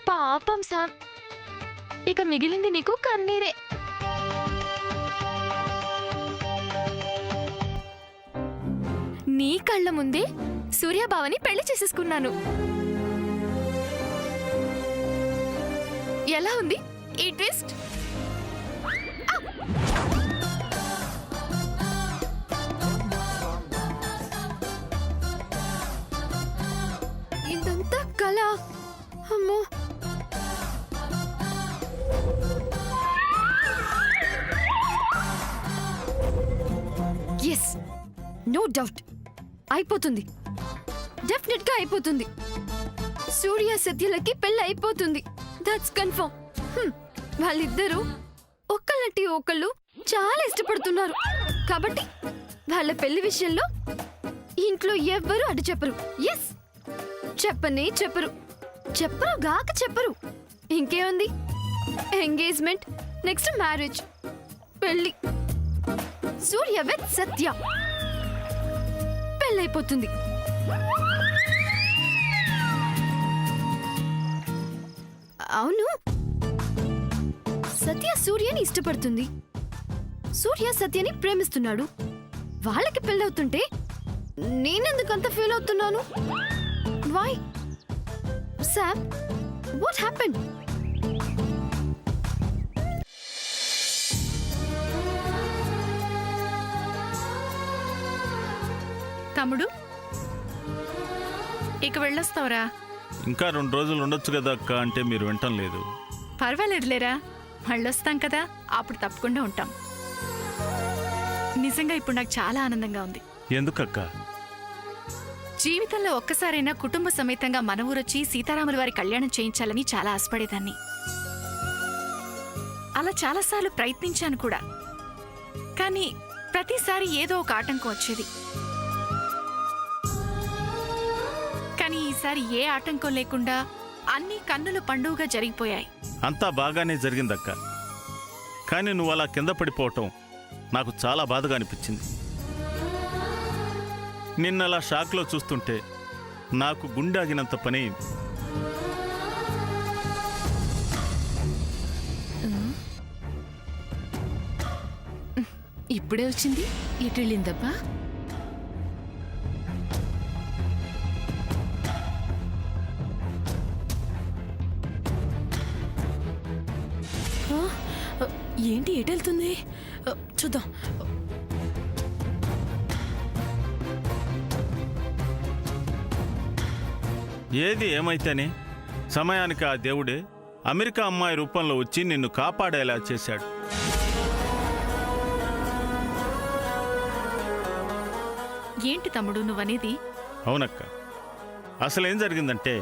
పాపం సామ్, ఇక మిగిలింది నీకు కన్నీరే. నీ కళ్ళ ముందే సూర్యబావని పెళ్లి చేసేసుకున్నాను. ఎలా ఉంది ఈ ట్విస్ట్? ఇదంతా కళ. అమ్మో, ఎస్, నో డౌట్ అయిపోతుంది. డెఫినెట్ గా అయిపోతుంది. సూర్య సత్యలకి పెళ్లి అయిపోతుంది. That's confirm. వాళ్ళిద్దరూ ఒకళ్ళంటి ఒకళ్ళు చాలా ఇష్టపడుతున్నారు కాబట్టి వాళ్ళ పెళ్లి విషయంలో ఇంట్లో ఎవ్వరూ అడ్డు చెప్పరు. ఎస్, చెప్పనే చెప్పరు. చెప్పరు గాక చెప్పరు. ఇంకేముంది, ఎంగేజ్మెంట్, నెక్స్ట్ మ్యారేజ్, పెళ్లి. సూర్య విత్ సత్య పెళ్ళైపోతుంది. అవును, సత్య సూర్యని ఇష్టపడుతుంది. సూర్య సత్యని ప్రేమిస్తున్నాడు. వాళ్ళకి పెళ్ళవుతుంటే నేనెందుకంత ఫీల్ అవుతున్నాను? Why Sam, what happened? తమ్ముడు, ఇక వెళ్ళొస్తావురా? ఇంకా 2 రోజులు ఉండొచ్చు కదా అక్క అంటే మీరు వింటం లేదు. పర్వాలేదులేరా, మళ్ళొస్తాం కదా, అప్పుడు తప్పకుండా ఉంటాం. నిజంగా ఇప్పుడు నాకు చాలా ఆనందంగా ఉంది. ఎందుకక్క? జీవితంలో ఒక్కసారైనా కుటుంబ సమేతంగా మన ఊరొచ్చి సీతారాముల వారి కళ్యాణం చేయించాలని చాలా ఆశపడేదాన్ని. అలా చాలాసార్లు ప్రయత్నించాను కూడా, కానీ ప్రతిసారి ఏదో ఒక ఆటంకం వచ్చేది. కానీ ఈసారి ఏ ఆటంకం లేకుండా అన్ని కన్నుల పండుగగా జరిగిపోయాయి. అంతా బాగానే జరిగిందక్క. కానీ నువ్వు అలా కింద పడిపోవటం నాకు చాలా బాధగా అనిపించింది. నిన్నలా షాక్లో చూస్తుంటే నాకు గుండాగినంత పని అయింది. ఇప్పుడే వచ్చింది, ఇటు వెళ్ళిందబ్బా. ఏంటి ఎటెళ్తుంది? చూద్దాం. ఏది ఏమైతేనే సమయానికి ఆ దేవుడే అమెరికా అమ్మాయి రూపంలో వచ్చి నిన్ను కాపాడేలా చేశాడు. ఏంటి తమ్ముడు నువ్వనేది? అవునక్క, అసలేం జరిగిందంటే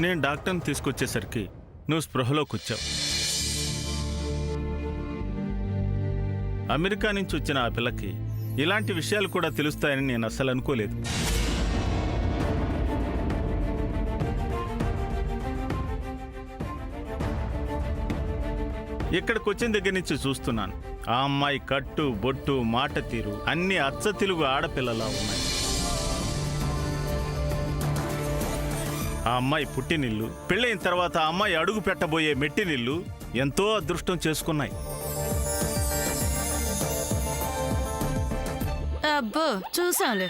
నేను డాక్టర్ని తీసుకొచ్చేసరికి నువ్వు స్పృహలోకి వచ్చావు. అమెరికా నుంచి వచ్చిన ఆ పిల్లకి ఇలాంటి విషయాలు కూడా తెలుస్తాయని నేను అస్సలు అనుకోలేదు. ఇక్కడికి వచ్చిన దగ్గర నుంచి చూస్తున్నాను, ఆ అమ్మాయి కట్టు బొట్టు మాట తీరు అన్నీ అచ్చ తెలుగు ఆడపిల్లలా ఉన్నాయి. ఆ అమ్మాయి పుట్టినిల్లు, పెళ్ళైన తర్వాత ఆ అమ్మాయి అడుగు పెట్టబోయే మెట్టినిల్లు ఎంతో అదృష్టం చేసుకున్నాయి. అబ్బో, చూసాంలే.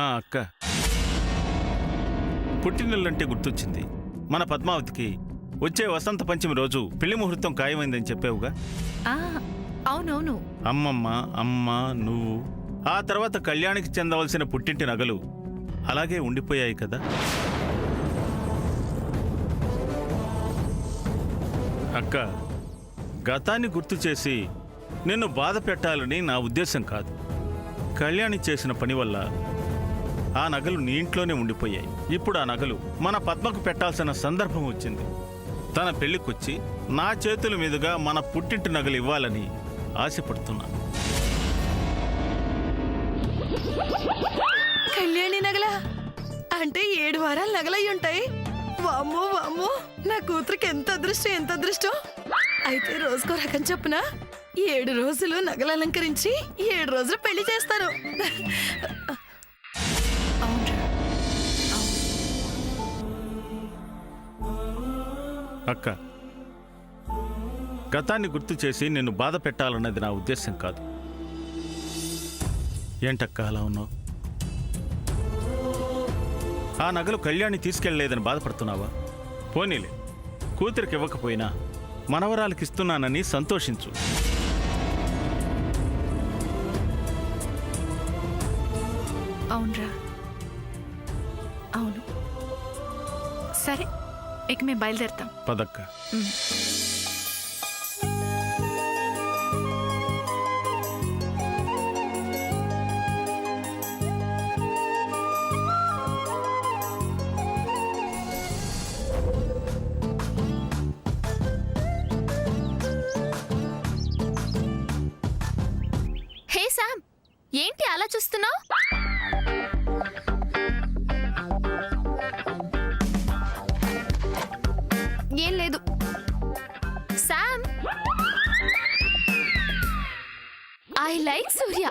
అక్క, పుట్టినిల్లంటే గుర్తొచ్చింది. మన పద్మావతికి వచ్చే వసంత పంచమి రోజు పెళ్లి ముహూర్తం ఖాయమైందని చెప్పావుగా? అవునవును. అమ్మమ్మ, అమ్మ, నువ్వు, ఆ తర్వాత కళ్యాణికి చెందవలసిన పుట్టింటి నగలు అలాగే ఉండిపోయాయి కదా. అక్క, గతాన్ని గుర్తు చేసి నిన్ను బాధ పెట్టాలని నా ఉద్దేశం కాదు. కళ్యాణి చేసిన పని వల్ల ఆ నగలు నీ ఇంట్లోనే ఉండిపోయాయి. ఇప్పుడు ఆ నగలు మన పద్మకు పెట్టాల్సిన సందర్భం వచ్చింది. తన పెళ్లికొచ్చి నా చేతుల మీదుగా మన పుట్టింటి నగలు ఇవ్వాలని ఆశపడుతున్నా. కళ్యాణి నగల అంటే 7 వారాలు నగలయ్యి ఉంటాయి. వామ్మో వామ్మో, నా కూతురికి ఎంత అదృష్టం, ఎంత అదృష్టం. అయితే రోజుకో రకం చొప్పున 7 రోజులు నగలు అలంకరించి 7 రోజులు పెళ్లి చేస్తాను. అవునరా, అక్క, గతాన్ని గుర్తు చేసి నిన్ను బాధ పెట్టాలన్నది నా ఉద్దేశం కాదు. ఏంటక్క అలా ఉన్నావు? ఆ నగలు కళ్యాణి తీసుకెళ్ళలేదని బాధపడుతున్నావా? పోనీలే, కూతురికి ఇవ్వకపోయినా మనవరాలకి ఇస్తున్నానని సంతోషించు. అవునరా, అవును. సరే, ఇక మేము బయలుదేరుతాం. పదక్క. హే శామ్, ఏంటి అలా చూస్తున్నావు? ఏం లేదు. శామ్, ఐ లైక్ సూర్య.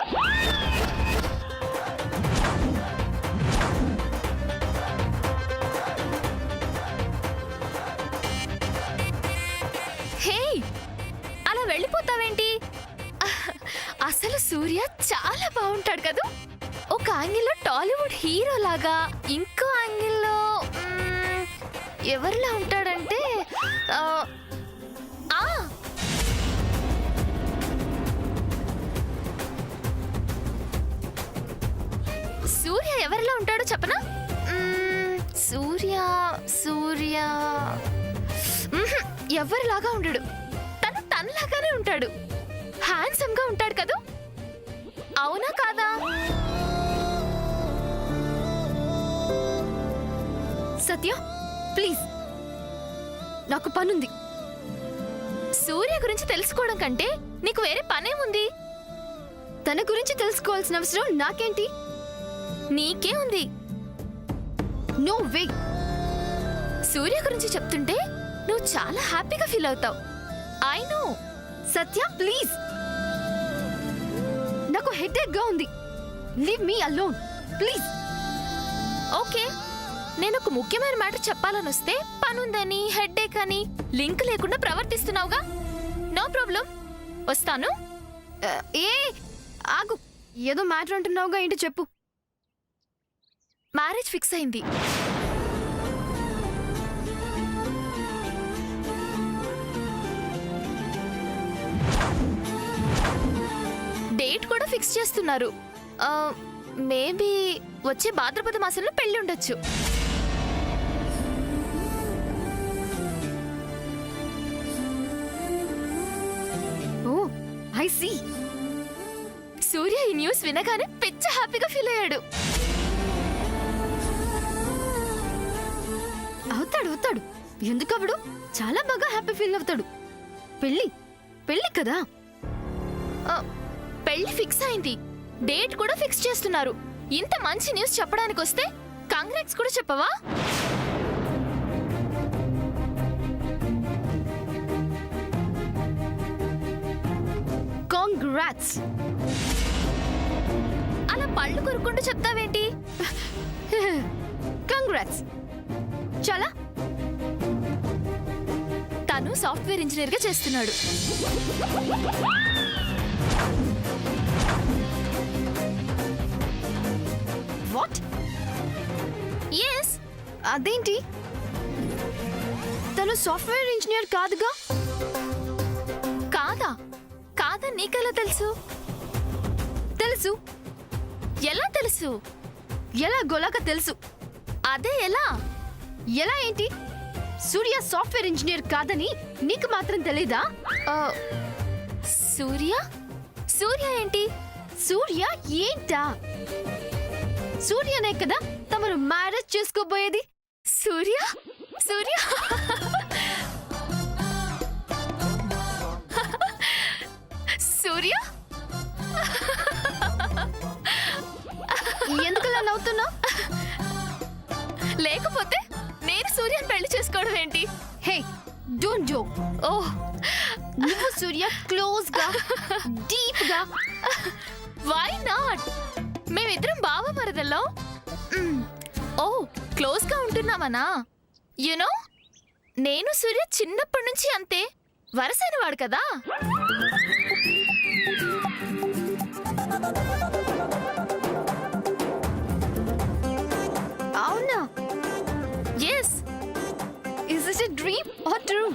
హే, అలా వెళ్ళిపోతావేంటి? అసలు సూర్య చాలా బాగుంటాడు కదా. ఒక యాంగిల్లో టాలీవుడ్ హీరో లాగా, ఇంకో యాంగిల్లో ఎవరిలా ఉంటాడంటే సూర్య ఎవరిలా ఉంటాడో చెప్పనా? సూర్య సూర్య ఎవరిలాగా ఉండడు. తనలాగానే ఉంటాడు. హ్యాండ్సమ్ గా ఉంటాడు కదూ. అవునా కాదా? సత్య, ప్లీజ్, నాకు పనుంది. సూర్య గురించి తెలుసుకోవడం కంటే నీకు వేరే పనేముంది? తన గురించి తెలుసుకోవాల్సిన అవసరం నాకేంటి? నీకే ఉంది. No way. సూర్య గురించి చెప్తుంటే నువ్వు చాలా హ్యాపీగా ఫీల్ అవుతావు. I know. సత్య, ప్లీజ్, నాకు హెడేక్ గా ఉంది. Leave me alone please. Okay, నేను ఒక ముఖ్యమైన మ్యాటర్ చెప్పాలని వస్తే పనుందని, హెడేక్ అని లింక్ లేకుండా ప్రవర్తిస్తున్నావుగా. నో ప్రాబ్లం, వస్తాను. ఏ ఆగు, ఏదో మ్యాటర్ అంటున్నావుగా, ఏంటి చెప్పు. మ్యారేజ్ ఫిక్స్ అయింది. డేట్ కూడా ఫిక్స్ చేస్తున్నారు. మేబీ వచ్చే భాద్రపద మాసంలో పెళ్లి ఉండొచ్చు. ఓ, ఐ సీ. సూర్య ఈ న్యూస్ వినగానే పిచ్చ హ్యాపీగా ఫీల్ అయ్యాడు. అవుతాడు. ఎందుకవడు? చాలా బాగా హ్యాపీ ఫీల్ అవుతాడు. పెళ్లి కదా. పెళ్లి ఫిక్స్ అయింది. డేట్ కూడా ఫిక్స్ చేస్తున్నారు. ఇంత మంచి న్యూస్ చెప్పడానికి వస్తే కాంగ్రాట్స్ కూడా చెప్పవా? కాంగ్రాట్స్ అలా పళ్ళు కొరుక్కుంటూ చెప్తావేంటి? కాంగ్రాట్స్. చాలా. తను సాఫ్ట్వేర్ ఇంజనీర్ గా చేస్తున్నాడు. వాట్? ఎస్. అదేంటి? తను సాఫ్ట్వేర్ ఇంజనీర్ కాదుగా. కాదా నీకెలా తెలుసు? తెలుసు. ఎలా తెలుసు? ఎలా గొలాగా తెలుసు. అదే ఎలా ఏంటి? సూర్య సాఫ్ట్వేర్ ఇంజనీర్ కాదని నీకు మాత్రం తెలీదా? సూర్య ఏంటి? సూర్య ఏంటా? సూర్యనే కదా తమరు మ్యారేజ్ చేసుకోబోయేది. సూర్య ఎందుకలా నవ్వుతున్నావు? లేకపోతే నేను సూర్యని పెళ్లి చేసుకోవడం ఏంటి? Hey don't joke. ఓహ్ నువ్వు సూర్య క్లోజ్ గా డీప్ గా. Why not? మేమిద్దరం బావ మరదల్లో ఓ క్లోజ్ గా ఉంటున్నామనా? యునో నేను సూర్య చిన్నప్పటి నుంచి అంతే వరసైన వాడు కదా. అవునా? Yes. Is it a dream or true?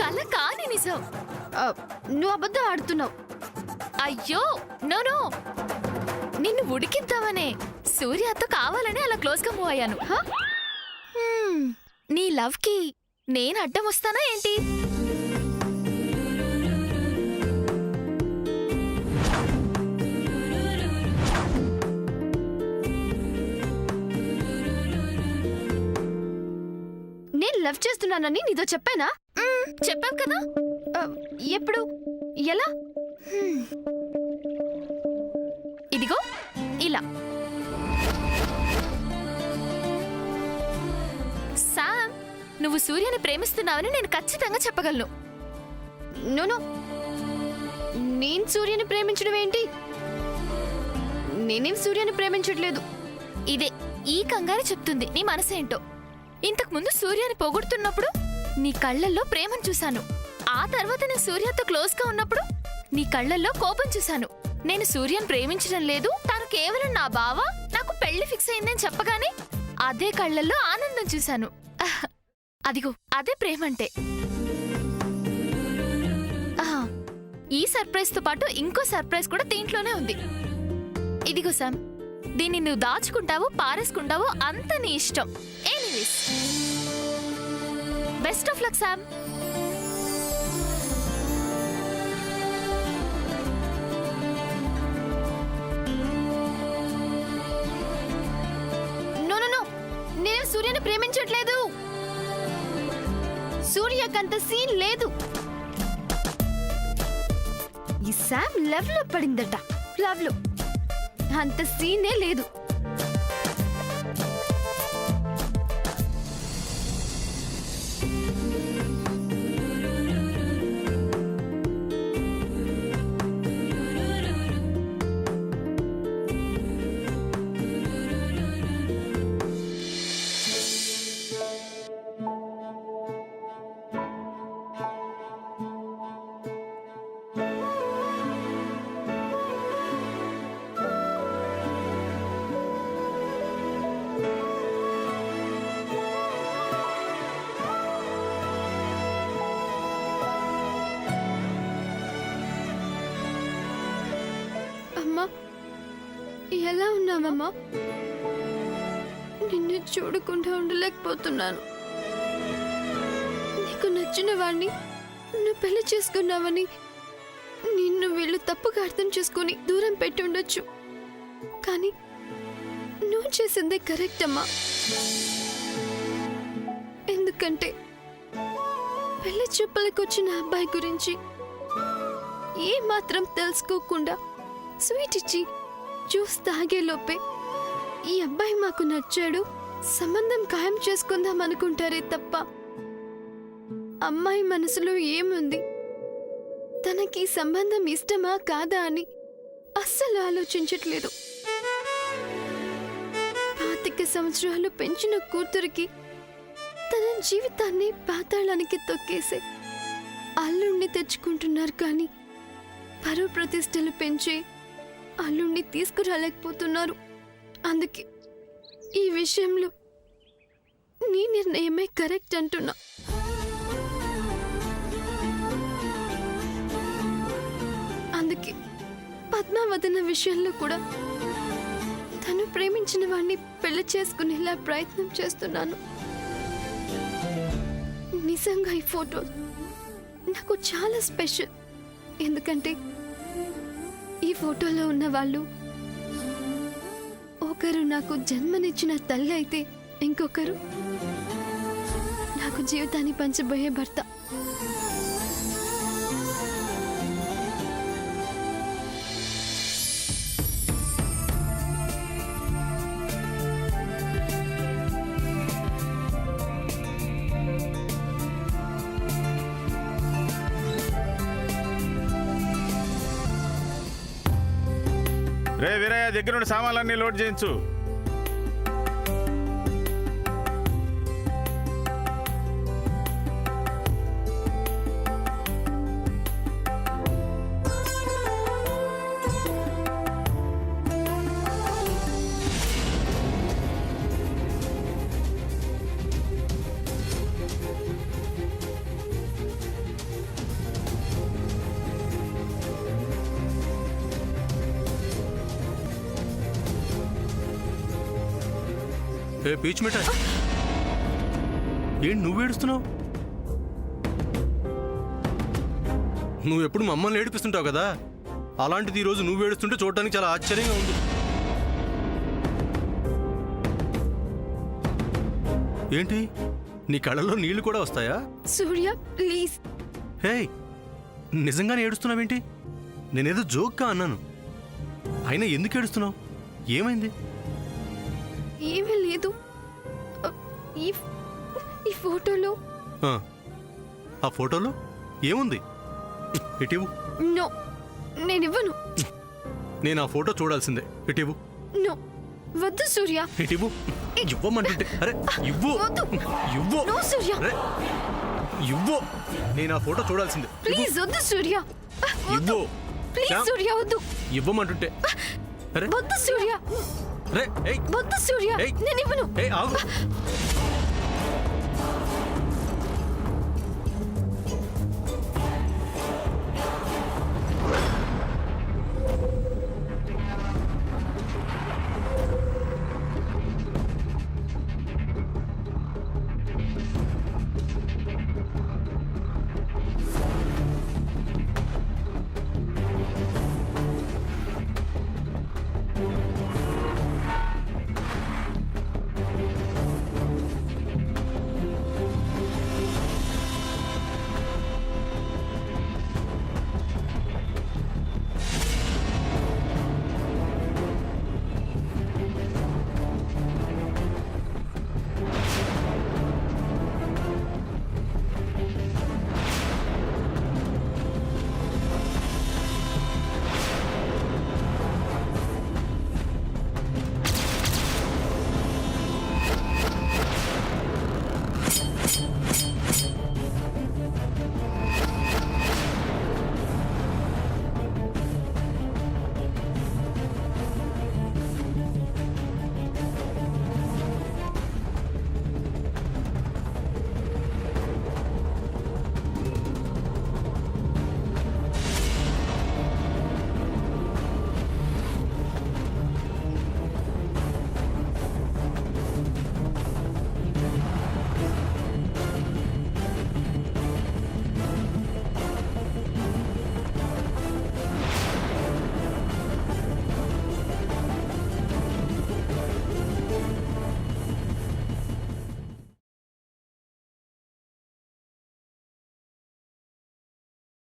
కల కాని నిజం. నువ్వు అబద్ధం ఆడుతున్నావు. అయ్యో నో నో, నిన్ను ఉడికిద్దామనే సూర్యతో కావాలని అలా క్లోజ్ గా మూవ్ అయ్యాను. నీ లవ్ కి నేను అడ్డం వస్తానా ఏంటి? నేను లవ్ చేస్తున్నానని నీతో చెప్పానా? చెప్పావు కదా. ఎప్పుడు? ఎలా? ఇదిగో ఇలా. సామ్, నువ్వు సూర్యని ప్రేమిస్తున్నావని నేను ఖచ్చితంగా చెప్పగలను. నోనో, నేను సూర్యని ప్రేమించడం ఏంటి? నేనేం సూర్యని ప్రేమించట్లేదు. ఇదే ఈ కంగారు చెప్తుంది నీ మనసేంటో. ఇంతకు ముందు సూర్యని పొగుడుతున్నప్పుడు నీ కళ్ళల్లో ప్రేమను చూశాను. ఆ తర్వాత నేను సూర్యతో క్లోజ్ గా ఉన్నప్పుడు నీ కళ్ళల్లో కోపం చూశాను. నేను సూర్యని ప్రేమించడం లేదు, తను కేవలం నా బావ, నాకు పెళ్లి ఫిక్స్ అయిందని చెప్పగానే అదే కళ్ళల్లో ఆనందం చూశాను. అదిగో అదే ప్రేమంటే. ఈ సర్ప్రైజ్ తో పాటు ఇంకో సర్ప్రైజ్ కూడా దీంట్లోనే ఉంది. ఇదిగో సామ్, దీన్ని నువ్వు దాచుకుంటావో పారేసుకుంటావో అంత నీ ఇష్టం. Anyways, best of luck Sam. No no no, నేను సూర్యని ప్రేమించట్లేదు. సూర్యకంత సీన్ లేదు. ఈ సామ్ లవ్ లో పడిందట. లవ్ లో అంత సీనే లేదు. అమ్మా, ఎలా ఉన్నావమ్మా? నిన్ను చూడకుండా ఉండలేకపోతున్నాను. నీకు నచ్చిన వాణ్ణి నువ్వు పెళ్లి చేసుకున్నావని నిన్ను వీళ్ళు తప్పుగా అర్థం చేసుకుని దూరం పెట్టి ఉండొచ్చు. కానీ నువ్వు చేసిందే కరెక్ట్ అమ్మా. ఎందుకంటే పెళ్లి చూపులకు వచ్చిన అబ్బాయి గురించి ఏ మాత్రం తెలుసుకోకుండా స్వీట్ ఇచ్చి జ్యూస్ తాగేలోపే ఈ అబ్బాయి మాకు నచ్చాడు, సంబంధం ఖాయం చేసుకుందాం అనుకుంటారే తప్ప అమ్మాయి మనసులో ఏముంది, తనకి సంబంధం ఇష్టమా కాదా అని అస్సలు ఆలోచించట్లేదు. 25 సంవత్సరాలు పెంచిన కూతురికి తన జీవితాన్ని పాతాళానికి తొక్కేసే అల్లుణ్ణి తెచ్చుకుంటున్నారు. కానీ పరువు ప్రతిష్టలు పెంచే అల్లుణ్ణి తీసుకురాలేకపోతున్నారు. అందుకే ఈ విషయంలో నీ నిర్ణయమే కరెక్ట్ అంటున్నా. అందుకే పద్మావదన విషయంలో కూడా తను ప్రేమించిన వాణ్ణి పెళ్లి చేసుకునేలా ప్రయత్నం చేస్తున్నాను. నిజంగా ఈ ఫోటో నాకు చాలా స్పెషల్. ఎందుకంటే ఈ ఫోటోలో ఉన్న వాళ్ళు ఒకరు నాకు జన్మనిచ్చిన తల్లి అయితే ఇంకొకరు నాకు జీవితాన్ని పంచబోయే భర్త. రే వీరయ్య దగ్గర ఉన్న సామాన్లన్నీ లోడ్ చేయించు. ఏ పీచ్ మిఠాయి, ఏంటి నువ్వు ఏడుస్తున్నావు? నువ్వు ఎప్పుడు మమ్మల్ని ఏడిపిస్తుంటావు కదా, అలాంటిది ఈరోజు నువ్వు ఏడుస్తుంటే చూడటానికి చాలా ఆశ్చర్యంగా ఉంది. ఏంటి నీ కళ్ళల్లో నీళ్లు కూడా వస్తాయా? సూర్య ప్లీజ్. హే, నిజంగానే ఏడుస్తున్నావేంటి? నేనేదో జోక్గా అన్నాను. అయినా ఎందుకు ఏడుస్తున్నావు? ఏమైంది? ఏమీ లేదు. ఈ ఈ ఫోటోలో ఆ ఫోటోలో ఏముంది? ఇటీవు. నో, నేను ఇవ్వను. నేను ఆ ఫోటో చూడాల్సిందే. ఇటీవు. నో, వద్దు సూర్య. ఇటీవు. ఇవ్వమంటుంటే. అరే ఇవ్వు. వద్దు. ఇవ్వు. నో సూర్య. అరే ఇవ్వు. నేను ఆ ఫోటో చూడాల్సిందే. ప్లీజ్ వద్దు సూర్య. ఇవ్వు. ప్లీజ్ శ్యామ్, సూర్య వద్దు. ఇవ్వమంటుంటే. అరే వద్దు సూర్య. అరే ఏయ్ వద్దు సూర్య. ఏయ్. నేను ఇవ్వను. ఏయ్ ఆగు.